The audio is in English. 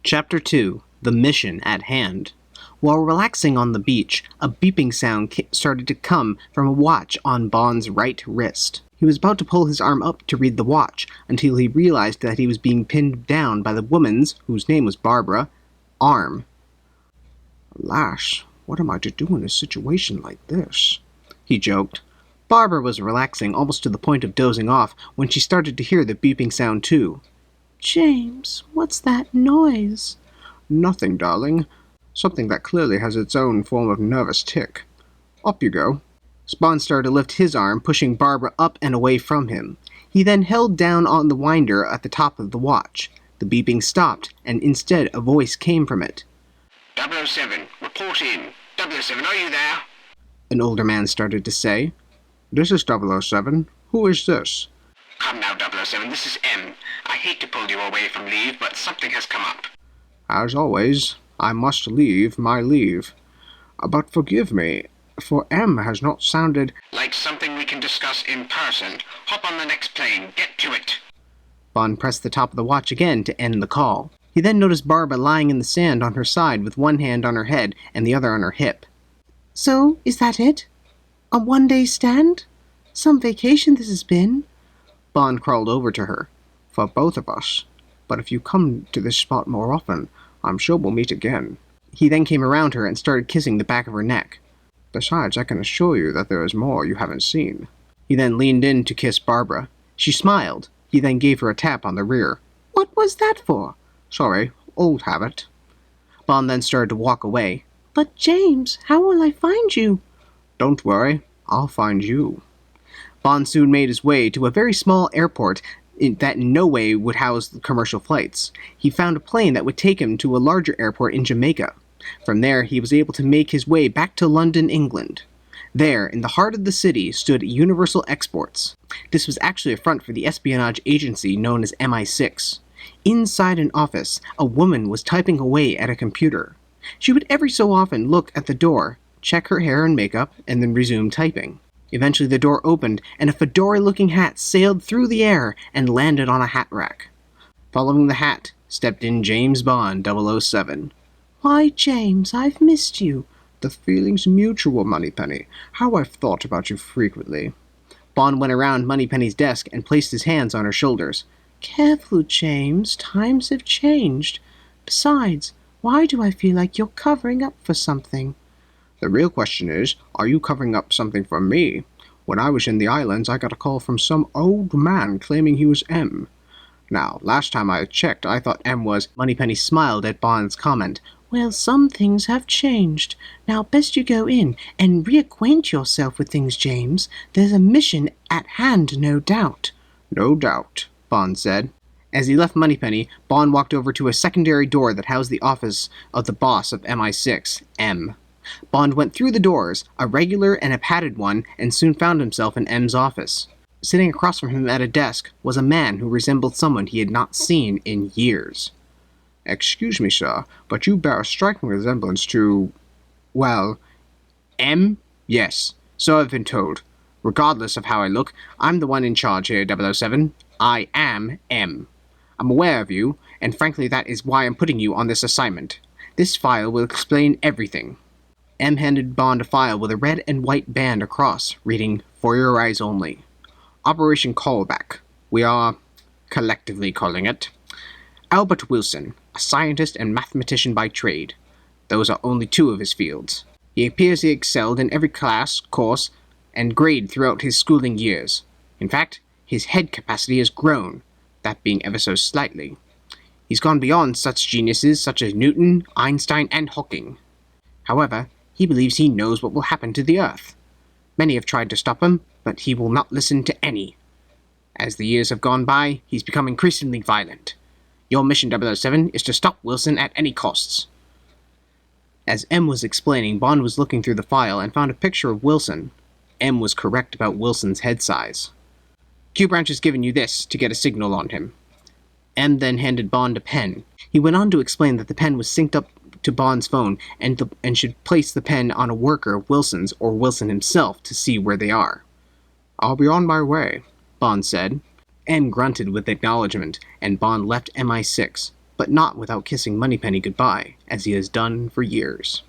Chapter 2. The Mission at Hand. While relaxing on the beach, a beeping sound started to come from a watch on Bond's right wrist. He was about to pull his arm up to read the watch, until he realized that he was being pinned down by the woman's, whose name was Barbara, arm. "Alas, what am I to do in a situation like this?" he joked. Barbara was relaxing almost to the point of dozing off when she started to hear the beeping sound too. "James, what's that noise?" "Nothing, darling. Something that clearly has its own form of nervous tic. Up you go." Bond started to lift his arm, pushing Barbara up and away from him. He then held down on the winder at the top of the watch. The beeping stopped, and instead a voice came from it. 007, report in. 007, are you there? An older man started to say. "This is 007. Who is this?" Come now, 007, this is M. I hate to pull you away from leave, but something has come up. "As always, I must leave my leave. But forgive me, for M has not sounded like something we can discuss in person. Hop on the next plane. Get to it." Bond pressed the top of the watch again to end the call. He then noticed Barbara lying in the sand on her side with one hand on her head and the other on her hip. "So, is that it? A one-day stand? Some vacation this has been." Bond crawled over to her. "For both of us. But if you come to this spot more often, I'm sure we'll meet again." He then came around her and started kissing the back of her neck. "Besides, I can assure you that there is more you haven't seen." He then leaned in to kiss Barbara. She smiled. He then gave her a tap on the rear. "What was that for?" "Sorry, old habit." Bond then started to walk away. "But James, how will I find you?" "Don't worry, I'll find you." Bond soon made his way to a very small airport that in no way would house commercial flights. He found a plane that would take him to a larger airport in Jamaica. From there, he was able to make his way back to London, England. There, in the heart of the city, stood Universal Exports. This was actually a front for the espionage agency known as MI6. Inside an office, a woman was typing away at a computer. She would every so often look at the door, check her hair and makeup, and then resume typing. Eventually the door opened, and a fedora-looking hat sailed through the air and landed on a hat rack. Following the hat, stepped in James Bond, 007. "Why, James, I've missed you." "The feeling's mutual, Moneypenny. How I've thought about you frequently." Bond went around Moneypenny's desk and placed his hands on her shoulders. "Careful, James. Times have changed. Besides, why do I feel like you're covering up for something?" "The real question is, are you covering up something for me? When I was in the islands, I got a call from some old man claiming he was M. Now, last time I checked, I thought M was—" Moneypenny smiled at Bond's comment. "Well, some things have changed. Now, best you go in and reacquaint yourself with things, James. There's a mission at hand, no doubt." "No doubt," Bond said. As he left Moneypenny, Bond walked over to a secondary door that housed the office of the boss of MI6, M. Bond went through the doors, a regular and a padded one, and soon found himself in M's office. Sitting across from him at a desk was a man who resembled someone he had not seen in years. "Excuse me, sir, but you bear a striking resemblance to... well..." M? Yes, so I've been told. Regardless of how I look, I'm the one in charge here, 007. I am M. I'm aware of you, and frankly that is why I'm putting you on this assignment. This file will explain everything. M handed Bond a file with a red and white band across, reading, "For your eyes only. Operation Callback. We are collectively calling it. Albert Wilson, a scientist and mathematician by trade. Those are only two of his fields. He appears he excelled in every class, course, and grade throughout his schooling years. In fact, his head capacity has grown, that being ever so slightly. He's gone beyond such geniuses such as Newton, Einstein, and Hawking. However, he believes he knows what will happen to the Earth. Many have tried to stop him, but he will not listen to any. As the years have gone by, he's become increasingly violent. Your mission, 007, is to stop Wilson at any costs." As M was explaining, Bond was looking through the file and found a picture of Wilson. M was correct about Wilson's head size. "Q-Branch has given you this to get a signal on him." M then handed Bond a pen. He went on to explain that the pen was synced up to Bond's phone and should place the pen on a worker of Wilson's or Wilson himself to see where they are. "I'll be on my way," Bond said. M grunted with acknowledgement, and Bond left MI6. but not without kissing Moneypenny goodbye, as he has done for years.